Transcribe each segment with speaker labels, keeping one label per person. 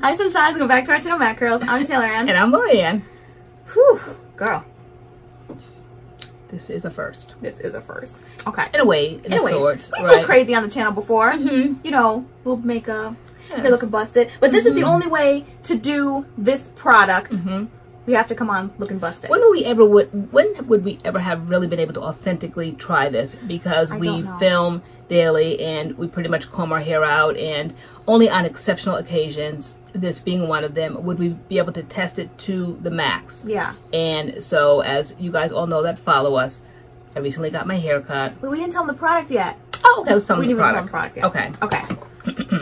Speaker 1: Hi, Sunshines. Welcome back to our channel, MADCURLS. I'm Lorianne.
Speaker 2: And I'm Lorianne.
Speaker 1: Whew, girl.
Speaker 2: This is a first.
Speaker 1: This is a first. Okay.
Speaker 2: In a way, in a sort.
Speaker 1: We've looked crazy on the channel before. You know, little makeup, hair looking busted. But this is the only way to do this product. We have to come on looking busted.
Speaker 2: When would we ever have really been able to authentically try this? Because we film daily and we pretty much comb our hair out, and only on exceptional occasions, this being one of them, would we be able to test it to the max.
Speaker 1: Yeah. And
Speaker 2: so, as you guys all know that follow us, I recently got my hair cut.
Speaker 1: But we didn't tell them the product yet.
Speaker 2: Oh, okay. Let's tell them the product.
Speaker 1: We didn't even tell them the product yet.
Speaker 2: Okay.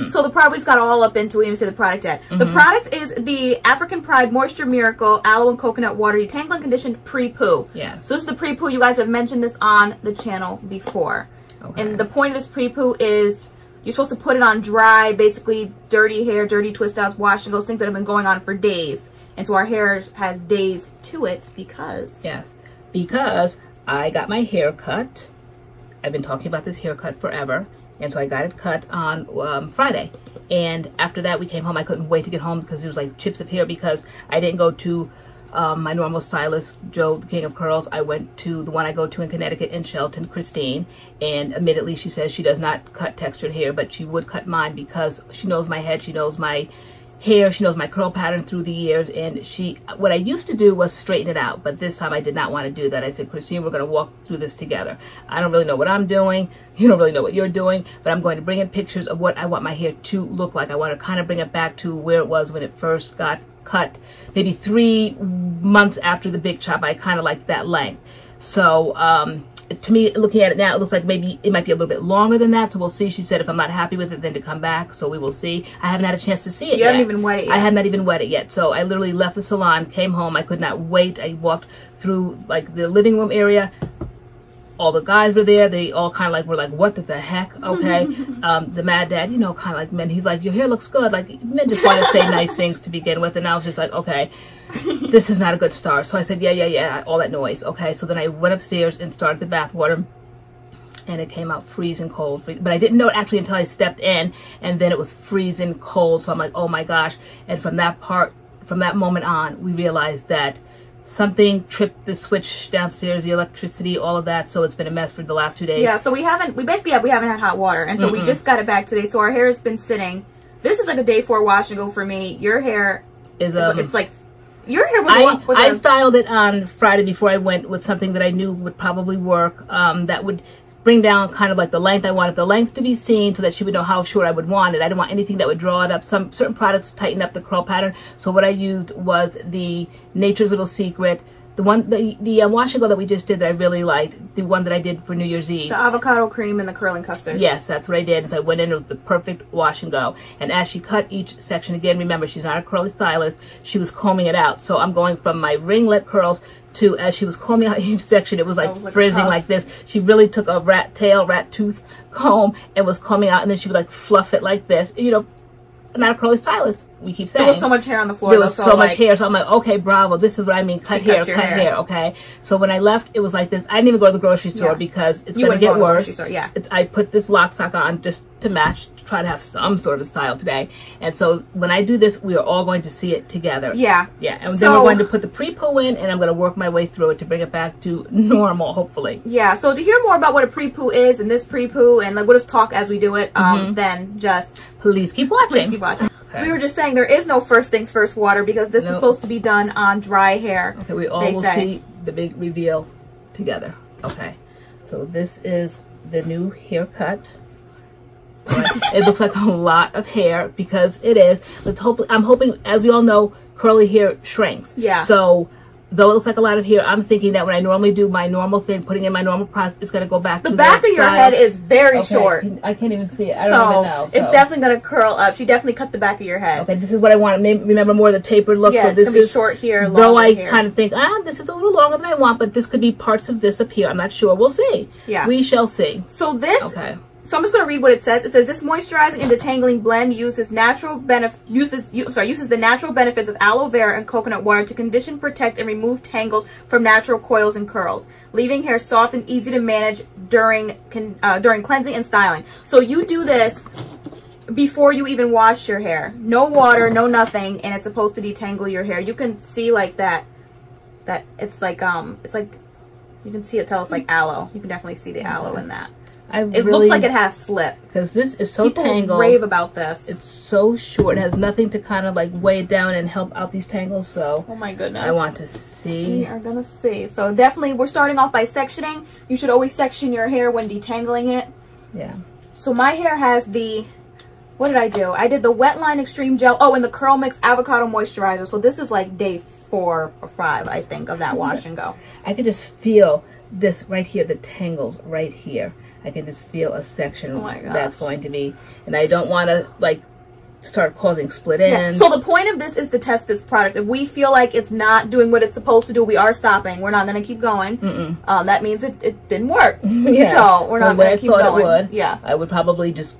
Speaker 1: Okay. So the product, we just got all up into it. We didn't say the product yet. The product is the African Pride Moisture Miracle Aloe and Coconut Water Detangling Conditioned Pre-Poo.
Speaker 2: Yes.
Speaker 1: So this is the Pre-Poo. You guys have mentioned this on the channel before. Okay. And the point of this Pre-Poo is you're supposed to put it on dry, basically dirty hair, dirty twist outs, wash and goes, things that have been going on for days. And so our hair has days to it because...
Speaker 2: Yes. Because I got my hair cut. I've been talking about this haircut forever. And so I got it cut on Friday. And after that, we came home. I couldn't wait to get home because it was like chips of hair, because I didn't go to my normal stylist, Joe, the King of Curls. I went to the one I go to in Connecticut in Shelton, Christine. And admittedly, she says she does not cut textured hair, but she would cut mine because she knows my head. She knows my hair. She knows my curl pattern through the years. And what I used to do was straighten it out. But this time I did not want to do that. I said, Christine, we're going to walk through this together. I don't really know what I'm doing. You don't really know what you're doing. But I'm going to bring in pictures of what I want my hair to look like. I want to kind of bring it back to where it was when it first got cut. Maybe 3 months after the big chop. I kind of like that length. So, to me, looking at it now, it looks like maybe it might be a little bit longer than that. So we'll see. She said if I'm not happy with it, then to come back. So we will see. I haven't had a chance to see it yet.
Speaker 1: You haven't even wet it yet.
Speaker 2: I have not even wet it yet. So I literally left the salon, came home. I could not wait. I walked through like the living room area. All the guys were there. They all kind of like were like, what the heck? Okay. The mad dad, you know, kind of like men. He's like, your hair looks good. Like, men just want to say nice things to begin with. And I was just like, okay, this is not a good start. So I said, yeah, all that noise. Okay. So then I went upstairs and started the bath water. And it came out freezing cold. But I didn't know it actually until I stepped in. And then it was freezing cold. So I'm like, oh my gosh. And from that moment on, we realized that something tripped the switch downstairs, the electricity, all of that. So it's been a mess for the last 2 days.
Speaker 1: Yeah, so we haven't had hot water. And so we just got it back today. So our hair has been sitting. This is like a day 4 wash and go for me. Your hair is, it's like, your hair was
Speaker 2: I styled it on Friday before I went with something that I knew would probably work. That would bring down kind of like the length. I wanted the length to be seen so that she would know how short I would want it. I didn't want anything that would draw it up. Some certain products tighten up the curl pattern. So what I used was the Nature's Little Secret, the wash and go that we just did that I really liked, the one that I did for New Year's Eve.
Speaker 1: The avocado cream and the curling custard.
Speaker 2: Yes, that's what I did. And so I went in, it was the perfect wash and go. And as she cut each section, again, remember, she's not a curly stylist. She was combing it out. So I'm going from my ringlet curls to, as she was combing out each section, it was like frizzing like this. She really took a rat tooth comb and was combing out, and then she would like fluff it like this. You know, not a curly stylist, we keep saying.
Speaker 1: There was so much hair on the floor.
Speaker 2: There was so much hair. So I'm like, okay, bravo. This is what I mean. Cut hair, okay? So when I left, it was like this. I didn't even go to the grocery store because it's going to get worse. I put this lock sock on just to match, to try to have some sort of a style today. And so when I do this, we are all going to see it together. Yeah. Yeah. And then we're going to put the pre-poo in, and I'm going to work my way through it to bring it back to normal, hopefully. Yeah.
Speaker 1: So to hear more about what a pre-poo is and this pre-poo, and like, we'll just talk as we do it, then just...
Speaker 2: Please keep watching.
Speaker 1: Please keep watching. Okay. So we were just saying there is no first things first water because this is supposed to be done on dry hair.
Speaker 2: Okay, we all will see the big reveal together. Okay, so this is the new haircut. It looks like a lot of hair because it is. But hopefully, I'm hoping, as we all know, curly hair shrinks. Yeah. So though it looks like a lot of hair, I'm thinking that when I normally do my normal thing, putting in my normal product, it's going to go back to
Speaker 1: the back of your head is very short.
Speaker 2: I can't even see it. I don't even know.
Speaker 1: So it's definitely going to curl up. She definitely cut the back of your head.
Speaker 2: Okay, this is what I want. Maybe remember more of the tapered look.
Speaker 1: Yeah,
Speaker 2: so this
Speaker 1: is short here, long
Speaker 2: though I kind of think, this is a little longer than I want, but this could be parts of this up here. I'm not sure. We'll see. Yeah. We shall see.
Speaker 1: So this... Okay. So I'm just going to read what it says. It says this moisturizing and detangling blend uses the natural benefits of aloe vera and coconut water to condition, protect, and remove tangles from natural coils and curls, leaving hair soft and easy to manage during cleansing and styling. So you do this before you even wash your hair. No water, no nothing, and it's supposed to detangle your hair. You can see like that it's like you can see it, tell it's like aloe. You can definitely see the aloe in that. It looks like it has slip. Because this is so tangled. People rave about this.
Speaker 2: It's so short. It has nothing to kind of like weigh it down and help out these tangles. So
Speaker 1: oh my goodness.
Speaker 2: I want to see.
Speaker 1: We are going to see. So definitely we're starting off by sectioning. You should always section your hair when detangling it.
Speaker 2: Yeah.
Speaker 1: So my hair has the, what did I do? I did the Wetline Extreme Gel. Oh, and the CURLMIX Avocado Moisturizer. So this is like day 4 or 5, I think, of that wash and go.
Speaker 2: I can just feel this right here, the tangles right here. I can just feel a section that's going to be, and I don't want to like start causing split ends.
Speaker 1: Yeah. So the point of this is to test this product. If we feel like it's not doing what it's supposed to do, we are stopping. We're not going to keep going. That means it didn't work. Yes. So we're not going to keep going.
Speaker 2: It would. Yeah. I would probably just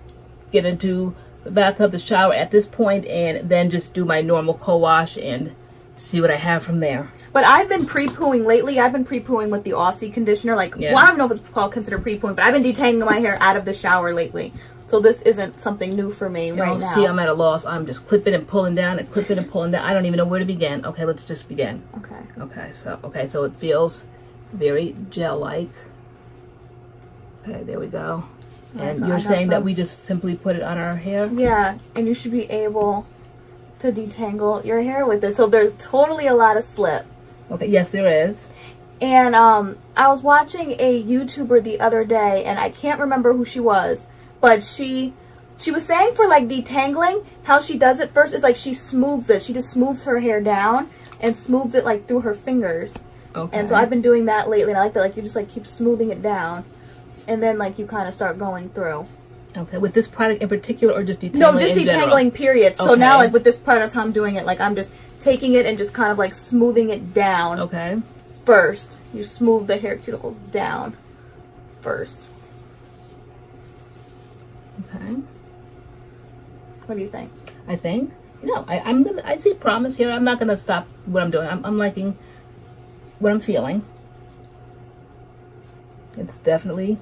Speaker 2: get into the bathtub, the shower at this point, and then just do my normal co-wash and see what I have from there.
Speaker 1: But I've been pre-pooing lately. I've been pre-pooing with the Aussie conditioner. Like, well, I don't know if it's considered pre-pooing, but I've been detangling my hair out of the shower lately. So this isn't something new for me right now.
Speaker 2: See, I'm at a loss. I'm just clipping and pulling down and clipping and pulling down. I don't even know where to begin. Okay, let's just begin. Okay. So it feels very gel-like. Okay, there we go. And so you're saying that we just simply put it on our hair?
Speaker 1: Yeah, and you should be able to detangle your hair with it. So there's totally a lot of slip.
Speaker 2: Okay, yes, there is.
Speaker 1: And I was watching a YouTuber the other day, and I can't remember who she was, but she was saying for like detangling, how she does it first is like she smooths it. She just smooths her hair down and smooths it like through her fingers. Okay. And so I've been doing that lately, and I like that. Like you just like keep smoothing it down, and then like you kind of start going through.
Speaker 2: Okay, with this product in particular, or just detangling?
Speaker 1: No, just detangling, period. So now, like with this product, I'm doing it like I'm just taking it and just kind of like smoothing it down.
Speaker 2: Okay.
Speaker 1: First, you smooth the hair cuticles down first.
Speaker 2: Okay.
Speaker 1: What do you think?
Speaker 2: I think, I see promise here. I'm not gonna stop what I'm doing. I'm liking what I'm feeling. It's definitely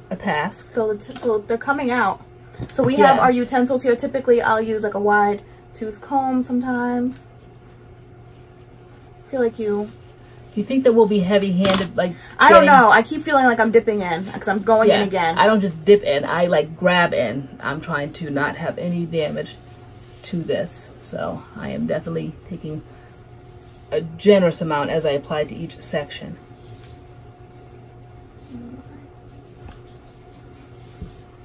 Speaker 2: a task.
Speaker 1: So they're coming out. So we have our utensils here. Typically I'll use like a wide tooth comb sometimes. I feel like you
Speaker 2: think that we'll be heavy-handed, like
Speaker 1: I don't know. I keep feeling like I'm dipping in because I'm going in again.
Speaker 2: I don't just dip in. I like grab in. I'm trying to not have any damage to this. So I am definitely taking a generous amount as I apply to each section.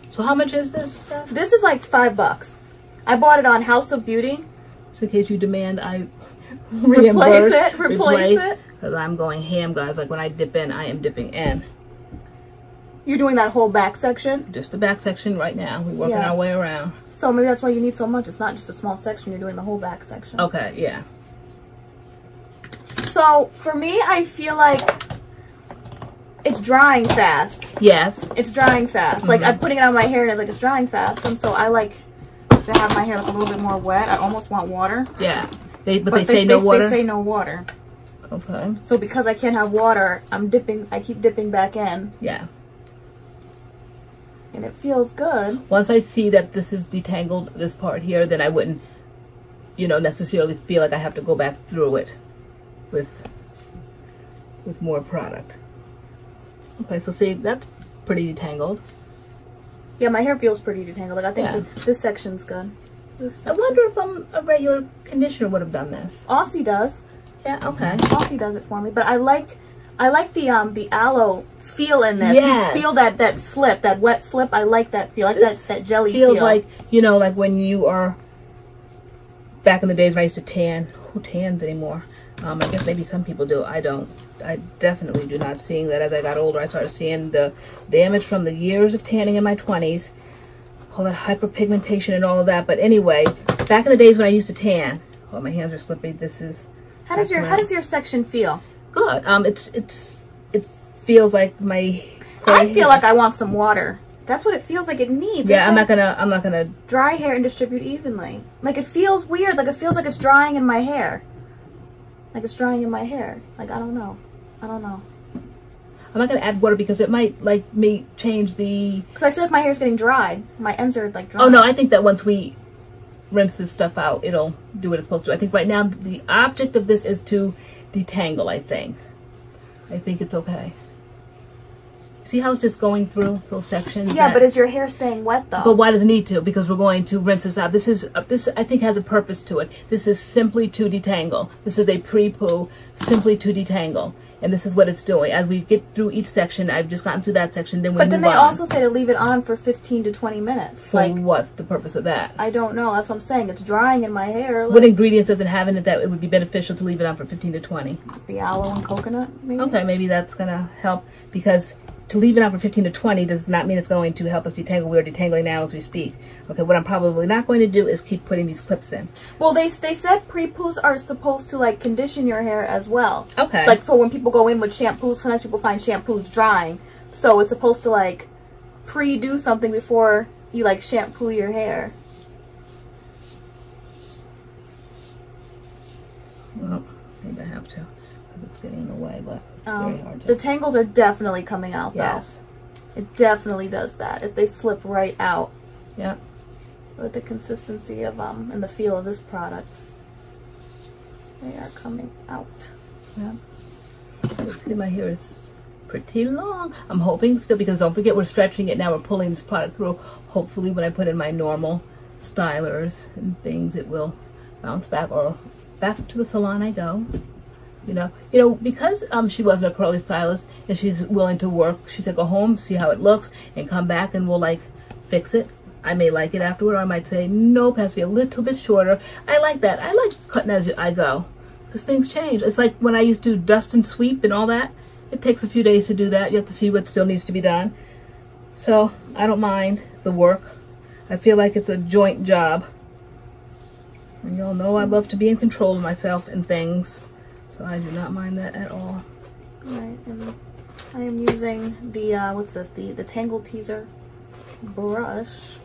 Speaker 2: So how much is this stuff?
Speaker 1: This is like $5. I bought it on House of Beauty.
Speaker 2: So in case you demand, I
Speaker 1: replace it.
Speaker 2: Because I'm going ham, guys. Like when I dip in, I am dipping in.
Speaker 1: You're doing that whole back section?
Speaker 2: Just the back section right now. We're working our way around.
Speaker 1: So maybe that's why you need so much. It's not just a small section. You're doing the whole back section.
Speaker 2: Okay, yeah.
Speaker 1: So for me, I feel like it's drying fast.
Speaker 2: Yes.
Speaker 1: It's drying fast. Like I'm putting it on my hair and it's drying fast. And so I like to have my hair look a little bit more wet. I almost want water.
Speaker 2: Yeah. But they say no water?
Speaker 1: They say no water.
Speaker 2: Okay.
Speaker 1: So because I can't have water, I keep dipping back in.
Speaker 2: Yeah.
Speaker 1: And it feels good.
Speaker 2: Once I see that this is detangled, this part here, then I wouldn't, necessarily feel like I have to go back through it with more product. Okay, so see, that's pretty detangled.
Speaker 1: Yeah, my hair feels pretty detangled. Like I think this section's good.
Speaker 2: I wonder if a regular conditioner would have done this.
Speaker 1: Aussie does.
Speaker 2: Yeah, okay.
Speaker 1: Aussie does it for me, but I like the aloe feel in this.
Speaker 2: Yes.
Speaker 1: You feel that slip, that wet slip. I like that feel, like that jelly feel.
Speaker 2: Feels like, like when you are back in the days when I used to tan. Who tans anymore? I guess maybe some people do. I don't. I definitely do not. Seeing that as I got older, I started seeing the damage from the years of tanning in my 20s. All that hyperpigmentation and all of that. But anyway, back in the days when I used to tan. Oh, my hands are slippy. This is...
Speaker 1: How does your section feel?
Speaker 2: Good. It feels like my...
Speaker 1: I feel like I want some water. That's what it feels like it needs.
Speaker 2: Yeah, I'm not gonna
Speaker 1: dry hair and distribute evenly. Like it feels weird. Like it feels like it's drying in my hair. Like it's drying in my hair. Like I don't know.
Speaker 2: I'm not gonna add water because it might like me change the.
Speaker 1: Because I feel like my hair's getting dried. My ends are like dry.
Speaker 2: Oh no, I think that once we rinse this stuff out, it'll do what it's supposed to. I think right now the object of this is to detangle. I think it's okay. See how it's just going through those sections?
Speaker 1: Yeah, but is your hair staying wet though?
Speaker 2: But why does it need to? Because we're going to rinse this out. This I think has a purpose to it. This is simply to detangle. This is a pre-poo simply to detangle. And this is what it's doing. As we get through each section, I've just gotten through that section, then we move on.
Speaker 1: But then they also say to leave it on for 15 to 20 minutes.
Speaker 2: For like, what's the purpose of that?
Speaker 1: I don't know. That's what I'm saying. It's drying in my hair. Like,
Speaker 2: what ingredients does it have in it that it would be beneficial to leave it on for 15 to 20?
Speaker 1: The aloe and coconut, maybe?
Speaker 2: Okay, maybe that's going to help, because to leave it on for 15 to 20 does not mean it's going to help us detangle. We are detangling now as we speak. Okay, what I'm probably not going to do is keep putting these clips in.
Speaker 1: Well, they said pre-poos are supposed to like condition your hair as well.
Speaker 2: Okay.
Speaker 1: Like for when people go in with shampoos, sometimes people find shampoos drying. So it's supposed to like pre-do something before you like shampoo your hair.
Speaker 2: Well, maybe I have to. It's getting in the way, but it's very hard to.
Speaker 1: The tangles are definitely coming out, though.
Speaker 2: Yes.
Speaker 1: It definitely does that. If they slip right out.
Speaker 2: Yep.
Speaker 1: With the consistency of and the feel of this product, they are coming out.
Speaker 2: Yep. See, my hair is pretty long. I'm hoping still, because don't forget we're stretching it now. We're pulling this product through. Hopefully, when I put in my normal stylers and things, it will bounce back, or back to the salon I go. You know, because she wasn't a curly stylist and she's willing to work, she said go home, see how it looks, and come back and we'll like fix it. I may like it afterward, or I might say nope, it has to be a little bit shorter. I like that. I like cutting as I go, because things change. It's like when I used to dust and sweep and all that. It takes a few days to do that. You have to see what still needs to be done. So I don't mind the work. I feel like it's a joint job. And y'all know I love to be in control of myself and things. So I do not mind that at all.
Speaker 1: Right, and I am using the, what's this, the Tangled Teaser brush.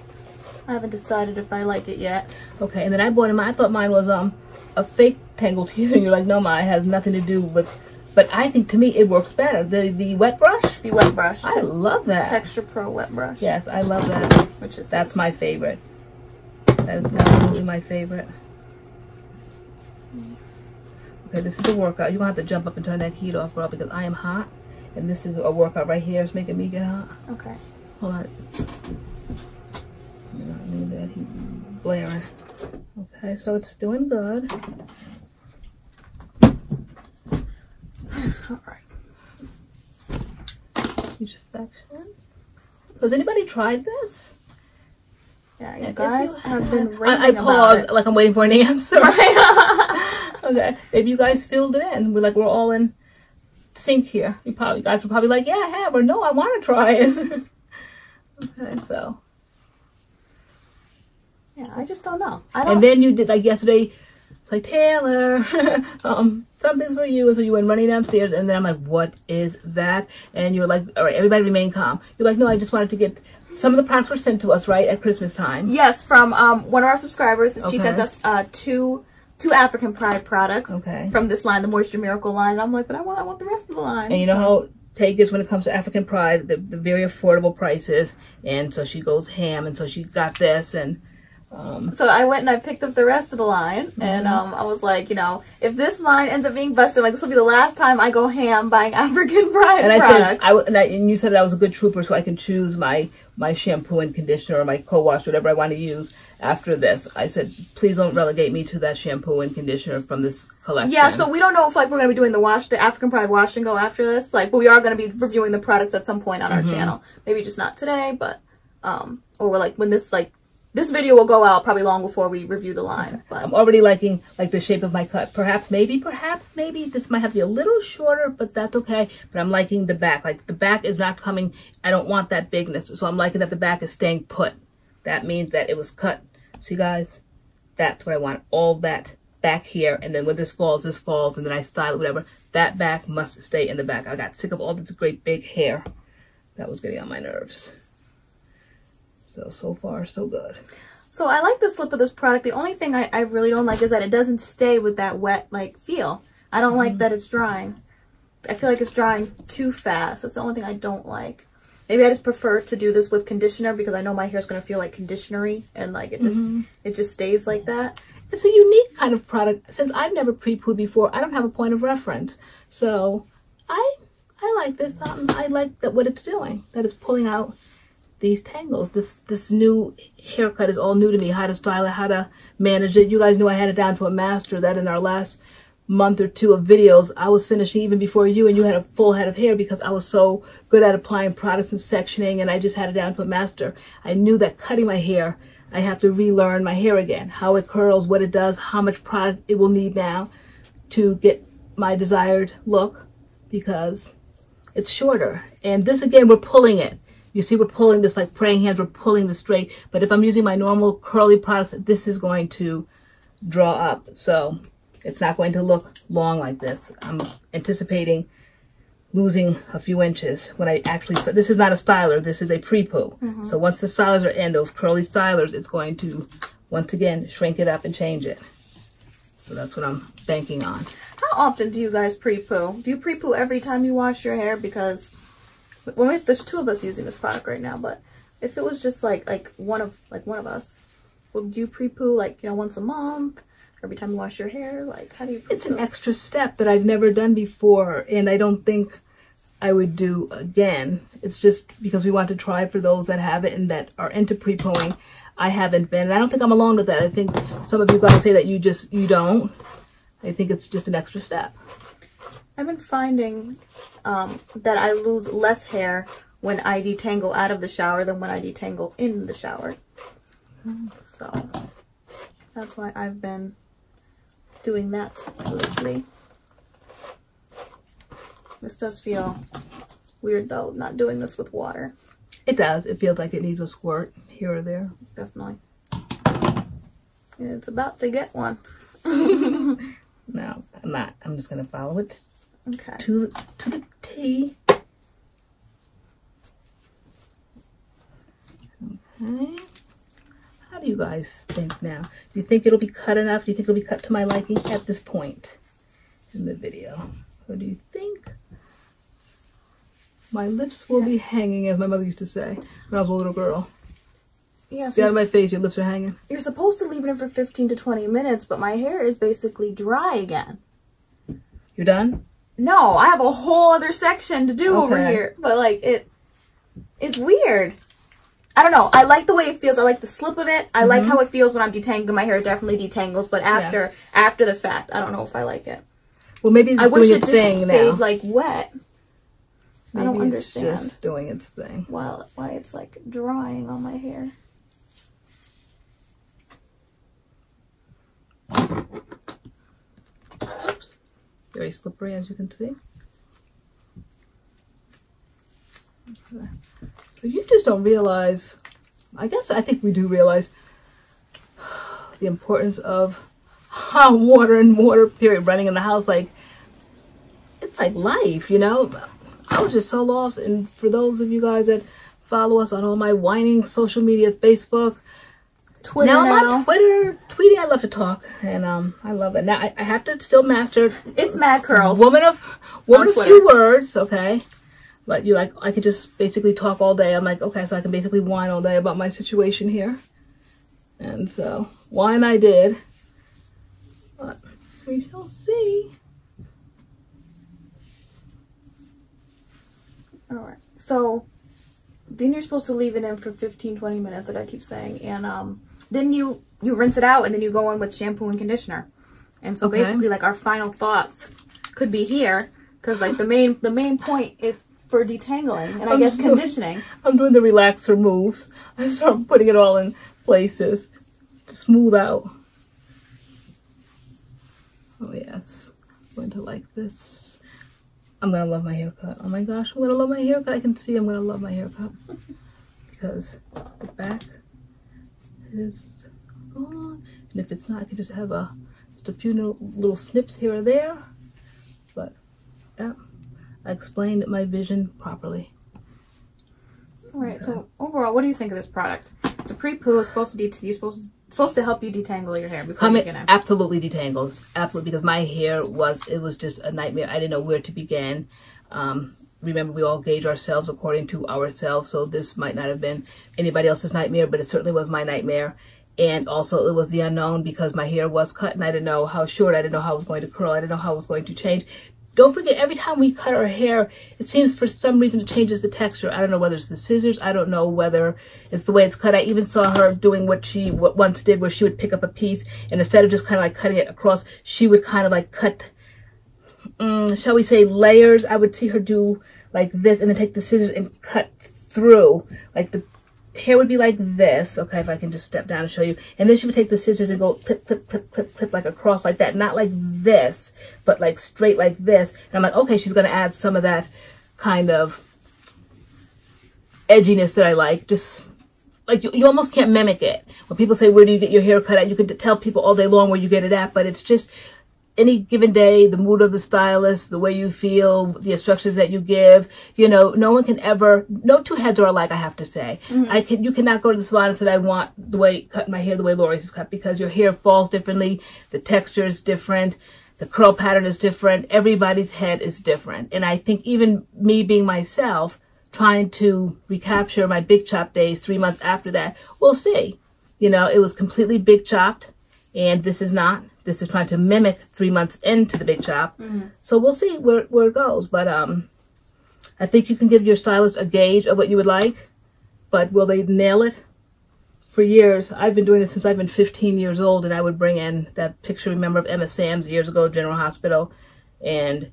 Speaker 1: I haven't decided if I like it yet.
Speaker 2: Okay, and then I bought I thought mine was a fake Tangled Teaser, and you're like, no, ma, it has nothing to do with, but I think to me it works better. The wet brush?
Speaker 1: The wet brush.
Speaker 2: I love that.
Speaker 1: Texture Pro wet brush.
Speaker 2: Yes, I love that.
Speaker 1: Which is
Speaker 2: That's my favorite. That is absolutely my favorite. Okay, this is a workout. You're going to have to jump up and turn that heat off, girl, because I am hot. And this is a workout right here. It's making me get hot.
Speaker 1: Okay.
Speaker 2: Hold on. You don't need that heat blaring. Okay, so it's doing good.
Speaker 1: All right.
Speaker 2: Each section. So has anybody tried this?
Speaker 1: Yeah, you guys have been raving
Speaker 2: I paused
Speaker 1: about it.
Speaker 2: like I'm waiting for an answer. Okay, if you guys filled it in, we're all in sync here. You guys were probably like, yeah, I have, or no, I want to try it. Okay, so.
Speaker 1: Yeah, I just don't know.
Speaker 2: And then you did, like yesterday, it's like, Taylor, something's for you. So you went running downstairs, and then I'm like, what is that? And you're like, all right, everybody remain calm. You're like, no, I just wanted to get, some of the products were sent to us, right, at Christmas time.
Speaker 1: Yes, from one of our subscribers. She sent us two African Pride products from this line, the Moisture Miracle line. And I'm like, but I want the rest of the line.
Speaker 2: And you know how Tay gets when it comes to African Pride, the very affordable prices. And so she goes ham, and so she got this, and
Speaker 1: so I went and I picked up the rest of the line, and I was like, you know, if this line ends up being busted, like this will be the last time I go ham buying African Pride products.
Speaker 2: And you said I was a good trooper, so I can choose my shampoo and conditioner or my co-wash, whatever I want to use after this. I said, please don't relegate me to that shampoo and conditioner from this collection.
Speaker 1: Yeah, so we don't know if like we're going to be doing the African Pride wash and go after this, like, but we are going to be reviewing the products at some point on our channel. Maybe just not today, but or we're like when this video will go out probably long before we review the line. But
Speaker 2: I'm already liking like the shape of my cut. Perhaps maybe this might have to be a little shorter, but that's okay. But I'm liking the back. Like the back is not coming. I don't want that bigness. So I'm liking that the back is staying put. That means that it was cut. See guys, that's what I want. All that back here. And then when this falls, and then I style it, whatever. That back must stay in the back. I got sick of all this great big hair. That was getting on my nerves. So far, so good.
Speaker 1: So I like the slip of this product. The only thing I really don't like is that it doesn't stay with that wet, like, feel. I don't like that it's drying. I feel like it's drying too fast. That's the only thing I don't like. Maybe I just prefer to do this with conditioner because I know my hair's gonna feel like conditioner-y and like it just stays like that.
Speaker 2: It's a unique kind of product. Since I've never pre-pooed before, I don't have a point of reference. So I like this. I like that what it's doing. That it's pulling out these tangles. This new haircut is all new to me. How to style it, how to manage it. You guys knew I had it down to a master. That in our last month or two of videos, I was finishing even before you, and you had a full head of hair because I was so good at applying products and sectioning, and I just had it down to a master. I knew that cutting my hair, I have to relearn my hair again, how it curls, what it does, how much product it will need now to get my desired look, because it's shorter. And this again, we're pulling it. You see, we're pulling this like praying hands, we're pulling this straight. But if I'm using my normal curly products, this is going to draw up. So it's not going to look long like this. I'm anticipating losing a few inches when I actually, this is not a styler, this is a pre-poo. So once the stylers are in, those curly stylers, it's going to, once again, shrink it up and change it. So that's what I'm banking on.
Speaker 1: How often do you guys pre-poo? Do you pre-poo every time you wash your hair? Because, well, there's two of us using this product right now, but if it was just like one of us, would you pre-poo like, you know, once a month? Every time you wash your hair? Like, how do you pre-poo?
Speaker 2: It's an extra step that I've never done before, and I don't think I would do again. It's just because we want to try for those that have it and that are into pre-pooing. I haven't been, and I don't think I'm alone with that. I think some of you guys say that you don't. I think it's just an extra step.
Speaker 1: I've been finding that I lose less hair when I detangle out of the shower than when I detangle in the shower. So that's why I've been doing that lately. This does feel weird though, not doing this with water.
Speaker 2: It does. It feels like it needs a squirt here or there.
Speaker 1: Definitely. It's about to get one.
Speaker 2: No, I'm not. I'm just going to follow it
Speaker 1: okay.
Speaker 2: to the T. Okay. How do you guys think now? Do you think it'll be cut enough? Do you think it'll be cut to my liking at this point in the video? Or do you think my lips will be hanging, as my mother used to say when I was a little girl?
Speaker 1: Yeah, so
Speaker 2: get out of my face, your lips are hanging.
Speaker 1: You're supposed to leave it in for 15 to 20 minutes, but my hair is basically dry again.
Speaker 2: You're done?
Speaker 1: No, I have a whole other section to do over here. But like, it's weird. I don't know. I like the way it feels. I like the slip of it. I like how it feels when I'm detangling. My hair definitely detangles, but after the fact, I don't know if I like it.
Speaker 2: Well, maybe it's doing its thing now.
Speaker 1: I wish it just stayed like wet.
Speaker 2: Maybe
Speaker 1: I don't understand.
Speaker 2: It's just doing its thing.
Speaker 1: Well, why it's like drying on my hair.
Speaker 2: Oops. Very slippery, as you can see. Okay. So you just don't realize, I think we do realize the importance of hot water and water, period, running in the house. Like, it's like life, you know? I was just so lost. And for those of you guys that follow us on all my whining social media, Facebook, Twitter. Now I'm on Twitter, tweeting. I love to talk, and I love it. Now I have to still master.
Speaker 1: It's MADCURLS.
Speaker 2: Woman of few words, okay. But I could just basically talk all day. I'm like, okay, so I can basically whine all day about my situation here, and so whine I did. But we shall see.
Speaker 1: All right, so then you're supposed to leave it in for 15-20 minutes, like I keep saying, and then you rinse it out, and then you go in with shampoo and conditioner. And so basically, like, our final thoughts could be here, because like the main point is for detangling and I guess conditioning.
Speaker 2: I'm doing the relaxer moves. I start putting it all in places to smooth out. Oh yes, I'm going to like this. I'm gonna love my haircut. Oh my gosh, I'm gonna love my haircut. I can see I'm gonna love my haircut because the back is gone, and if it's not, I can just have just a few little snips here or there. But yeah, I explained my vision properly.
Speaker 1: All right. Okay. So overall, what do you think of this product? It's a pre-poo. It's supposed to supposed to help you detangle your hair before you begin.
Speaker 2: Absolutely detangles. Absolutely, because my hair was just a nightmare. I didn't know where to begin. Remember, we all gauge ourselves according to ourselves, so this might not have been anybody else's nightmare, but it certainly was my nightmare. And also, it was the unknown because my hair was cut, and I didn't know how short, I didn't know how it was going to curl, I didn't know how it was going to change. Don't forget, every time we cut our hair, it seems for some reason it changes the texture. I don't know whether it's the scissors, I don't know whether it's the way it's cut. I even saw her doing what she once did, where she would pick up a piece, and instead of just kind of like cutting it across, she would kind of like cut, shall we say, layers. I would see her do like this and then take the scissors and cut through. Like the hair would be like this. Okay, if I can just step down and show you. And then she would take the scissors and go clip, clip, clip, clip, clip, like across like that. Not like this, but like straight like this. And I'm like, okay, she's going to add some of that kind of edginess that I like. Just like you almost can't mimic it. When people say, where do you get your hair cut at? You can tell people all day long where you get it at, but it's just any given day, the mood of the stylist, the way you feel, the instructions that you give, you know, no one can ever, no two heads are alike, I have to say. You cannot go to the salon and say, I want the way, cut my hair the way Lori's is cut, because your hair falls differently, the texture is different, the curl pattern is different, everybody's head is different. And I think even me being myself, trying to recapture my big chop days 3 months after that, we'll see. You know, it was completely big chopped, and this is not. This is trying to mimic 3 months into the big chop. So we'll see where it goes. But I think you can give your stylist a gauge of what you would like. But will they nail it? For years, I've been doing this since I've been 15 years old. And I would bring in that picture, remember, of Emma Samms years ago, General Hospital. And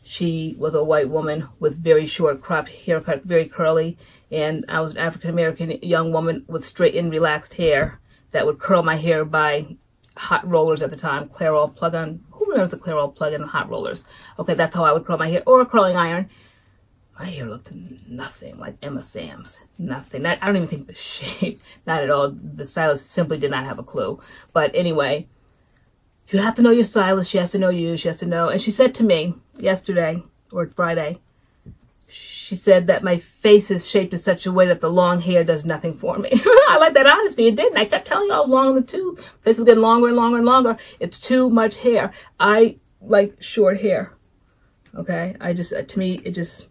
Speaker 2: she was a white woman with very short cropped haircut, very curly. And I was an African-American young woman with straightened, relaxed hair that would curl my hair by hot rollers at the time, Clairol plug-on. Who remembers the Clairol plug-in hot rollers? Okay, that's how I would curl my hair, or a curling iron. My hair looked nothing like Emma Samms. Nothing. I don't even think the shape, not at all. The stylist simply did not have a clue. But anyway, you have to know your stylist. She has to know you. She has to know. And she said to me yesterday, or Friday, she said that my face is shaped in such a way that the long hair does nothing for me. I like that honesty. It didn't. I kept telling you I was long in the tooth. Face was getting longer and longer and longer. It's too much hair. I like short hair. Okay? To me, it just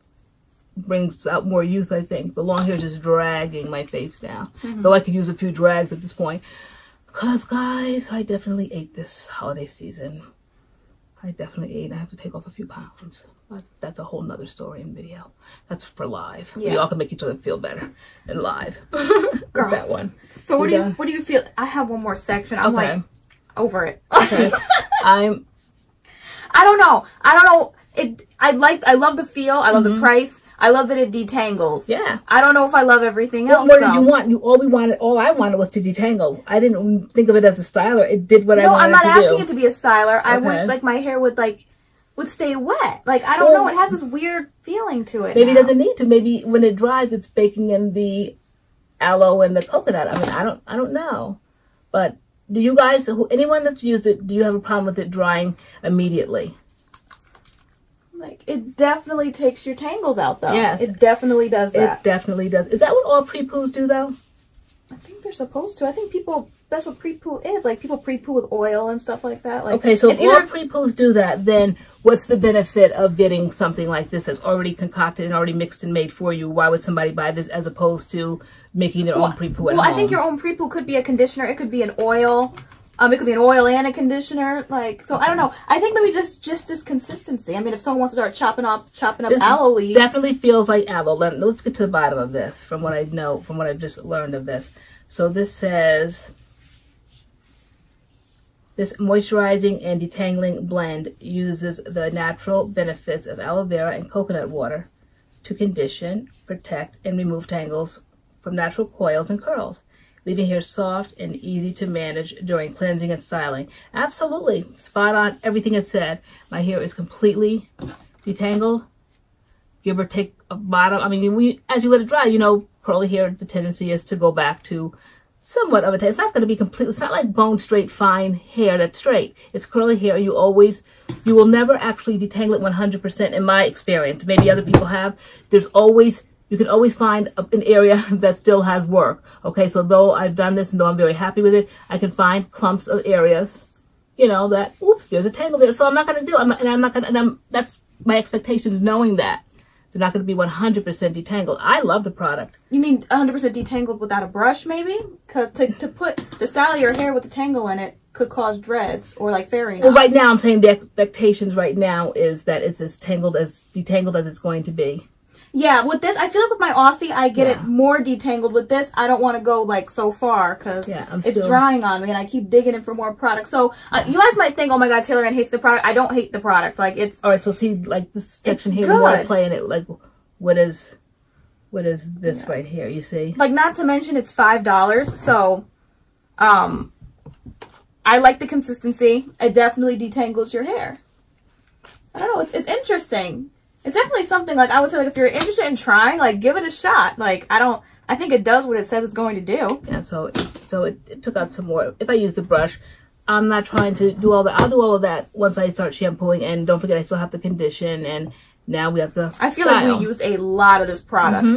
Speaker 2: brings out more youth, I think. The long hair is just dragging my face down. Though I could use a few drags at this point. Because, guys, I definitely ate this holiday season. I definitely ate. I have to take off a few pounds. But that's a whole nother story in video. That's for live. Yeah. We all can make each other feel better in live. Girl, that one. So what do you feel? I have one more section. I'm like over it. Okay. I don't know. I love the feel. I love the price. I love that it detangles. Yeah. I don't know if I love everything else. What more did you want? All I wanted was to detangle. I didn't think of it as a styler. It did what I wanted to do. No, I'm not asking it to be a styler. I wish like my hair would stay wet. Like, I don't know. It has this weird feeling to it. Maybe it doesn't need to. Maybe when it dries, it's baking in the aloe and the coconut. I mean, I don't know. But do you guys, anyone that's used it, do you have a problem with it drying immediately? Like, it definitely takes your tangles out, though. Yes. It definitely does that. It definitely does. Is that what all pre-poos do, though? I think they're supposed to. I think that's what pre-poo is. Like, people pre-poo with oil and stuff like that. Like, okay, so if all pre-poos do that, then what's the benefit of getting something like this that's already concocted and already mixed and made for you? Why would somebody buy this as opposed to making their own pre-poo at home? Well, I think your own pre-poo could be a conditioner. It could be an oil. It could be an oil and a conditioner. Like, so I don't know. I think maybe just this consistency. I mean, if someone wants to start chopping up aloe leaves. Definitely feels like aloe. Let's get to the bottom of this from what I know, from what I've just learned of this. So this says, this moisturizing and detangling blend uses the natural benefits of aloe vera and coconut water to condition, protect, and remove tangles from natural coils and curls, leaving hair soft and easy to manage during cleansing and styling. Absolutely. Spot on. Everything it said. My hair is completely detangled. Give or take a bottom. I mean, as you let it dry, you know, curly hair, the tendency is to go back to somewhat of a taste. It's not going to be completely, it's not like bone straight, fine hair that's straight. It's curly hair. You will never actually detangle it 100% in my experience. Maybe other people have. There's always you can always find an area that still has work. Okay, so though I've done this and though I'm very happy with it, I can find clumps of areas, you know, that, oops, there's a tangle there. So I'm not going to do it. That's my expectations, knowing that they're not going to be 100% detangled. I love the product.
Speaker 1: You mean 100% detangled without a brush, maybe? Because to style your hair with a tangle in it could cause dreads or like fairy knots.
Speaker 2: Well, right now I'm saying the expectations right now is that it's as detangled as it's going to be.
Speaker 1: Yeah, with this, I feel like with my Aussie, I get it more detangled. With this, I don't want to go like so far because it's drying on me and I keep digging in for more product. So you guys might think, oh my God, Taylor Ann hates the product. I don't hate the product. Like it's
Speaker 2: all right. So see, like this section here, we want to play in it. Like what is this right here? You see,
Speaker 1: like not to mention it's $5. So, I like the consistency. It definitely detangles your hair. I don't know. It's interesting. It's definitely something, like, I would say, like, if you're interested in trying, like, give it a shot. Like, I think it does what it says it's going to do.
Speaker 2: Yeah, so it took out some more. If I use the brush, I'm not trying to do all that. I'll do all of that once I start shampooing. And don't forget, I still have to condition. And now we have to
Speaker 1: I feel like we used a lot of this product.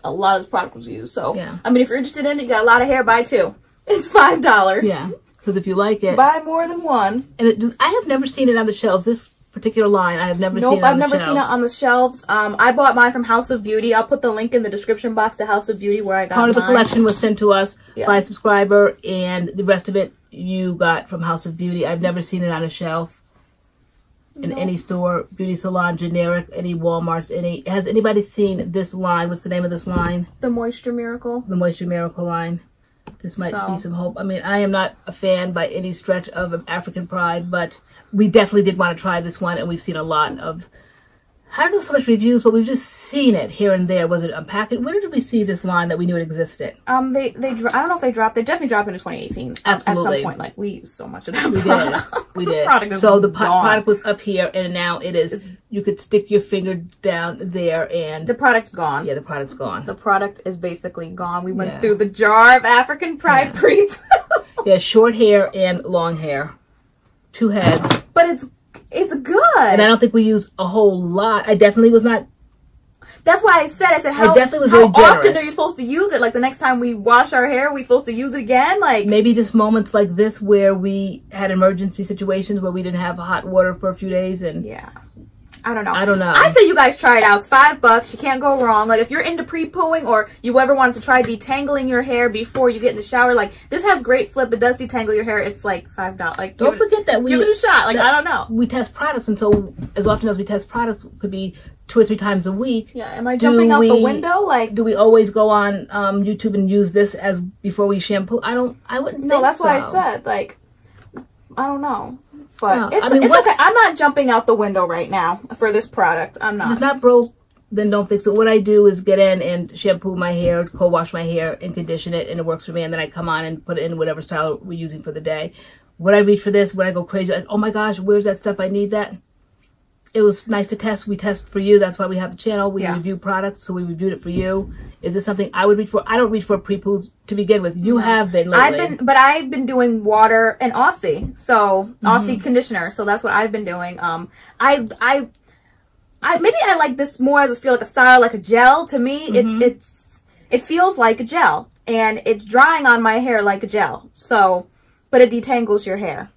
Speaker 1: A lot of this product was used. So, I mean, if you're interested in it, you got a lot of hair, buy 2. It's $5.
Speaker 2: Yeah, because if you like it.
Speaker 1: Buy more than 1.
Speaker 2: And I have never seen it on the shelves. This particular line, I have never seen it on the shelves.
Speaker 1: I've never seen it on the shelves. I bought mine from House of Beauty. I'll put the link in the description box to House of Beauty where I got mine.
Speaker 2: Part of the collection was sent to us by a subscriber, and the rest of it you got from House of Beauty. I've never seen it on a shelf in any store, beauty salon, generic, any Walmarts, Has anybody seen this line? What's the name of this line?
Speaker 1: The Moisture Miracle.
Speaker 2: The Moisture Miracle line. This might be some hope. I mean, I am not a fan by any stretch of African Pride, but we definitely did want to try this one, and we've seen a lot of, I don't know so much reviews, but we've just seen it here and there. Was it unpacked? Where did we see this line that we knew it existed?
Speaker 1: I don't know if they dropped. They definitely dropped in 2018.
Speaker 2: Absolutely.
Speaker 1: At some point, like, we used so much of that product.
Speaker 2: We did. So the product was up here, and now it is. You could stick your finger down there, and
Speaker 1: the product's gone.
Speaker 2: Yeah, the product's gone.
Speaker 1: The product is basically gone. We went through the jar of African Pride pre-poo.
Speaker 2: Yeah, short hair and long hair, 2 heads.
Speaker 1: But it's good. And
Speaker 2: I don't think we used a whole lot. I definitely was not.
Speaker 1: That's why I said how often are you supposed to use it? Like the next time we wash our hair, we supposed to use it again? Like
Speaker 2: maybe just moments like this where we had emergency situations where we didn't have hot water for a few days, and
Speaker 1: I don't know.
Speaker 2: I
Speaker 1: say you guys try it out. It's $5. You can't go wrong. Like if you're into pre-pooing or you ever wanted to try detangling your hair before you get in the shower, like this has great slip. It does detangle your hair. It's like $5. Like
Speaker 2: don't forget that
Speaker 1: give it a shot. Like I don't know.
Speaker 2: We test products, and so as often as we test products, could be 2 or 3 times a week.
Speaker 1: Yeah. Am I jumping out the window? Like
Speaker 2: do we always go on YouTube and use this as before we shampoo? I wouldn't.
Speaker 1: No, that's why I said like I don't know. But it's okay. I'm not jumping out the window right now for this product. I'm not.
Speaker 2: If it's not broke, then don't fix it. What I do is get in and shampoo my hair, co-wash my hair, and condition it, and it works for me. And then I come on and put it in whatever style we're using for the day. Would I reach for this? Would I go crazy? Like, oh my gosh, where's that stuff? I need that. It was nice to test. We test for you. That's why we have the channel. We review products, so we reviewed it for you. Is this something I would reach for? I don't reach for pre-poos to begin with. You have been lately.
Speaker 1: I've been doing water and Aussie, so Aussie conditioner. So that's what I've been doing. Maybe I like this more as like a style, like a gel. To me, it feels like a gel, and it's drying on my hair like a gel. So, but it detangles your hair.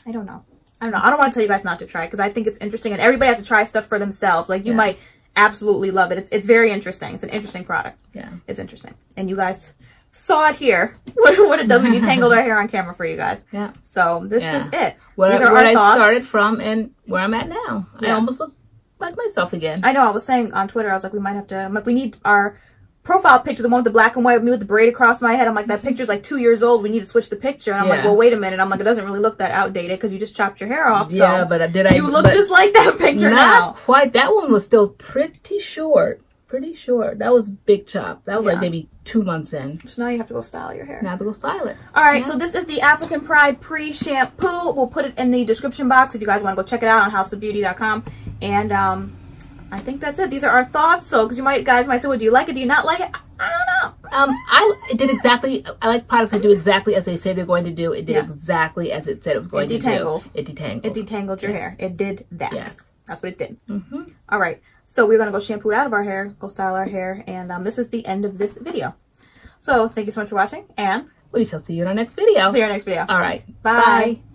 Speaker 1: I don't know. I don't want to tell you guys not to try because I think it's interesting, and everybody has to try stuff for themselves. Like you might absolutely love it. It's very interesting. It's an interesting product. Yeah, it's interesting, and you guys saw it here. What it does when you tangled our hair on camera for you guys. Yeah. So this is it. These are
Speaker 2: where I started from and where I'm at now. I almost look like myself again.
Speaker 1: I know. I was saying on Twitter, I was like, we might have to. Like, we need our profile picture, the one with the black and white, me with the braid across my head. I'm like, that picture's like 2 years old. We need to switch the picture. And I'm like, well, wait a minute. I'm like, it doesn't really look that outdated because you just chopped your hair off.
Speaker 2: Yeah,
Speaker 1: so
Speaker 2: but
Speaker 1: you look just like that picture now.
Speaker 2: Not quite. That one was still pretty short. Pretty short. That was big chop. That was like maybe 2 months in.
Speaker 1: So now you have to go style your hair.
Speaker 2: Now I have to go style it.
Speaker 1: All right. So this is the African Pride Pre-Shampoo. We'll put it in the description box if you guys want to go check it out on houseofbeauty.com. And I think that's it. These are our thoughts. So, because guys might say, well, do you like it? Do you not like it? I don't know.
Speaker 2: I like products that do exactly as they say they're going to do. It did exactly as it said it was going to do. It detangled.
Speaker 1: It detangled your hair. It did that. Yes. That's what it did. All right. So we're going to go shampoo it out of our hair, go style our hair, and this is the end of this video. So thank you so much for watching, and
Speaker 2: we shall see you in our next video.
Speaker 1: See you in our next video.
Speaker 2: All right.
Speaker 1: Bye.
Speaker 2: Bye.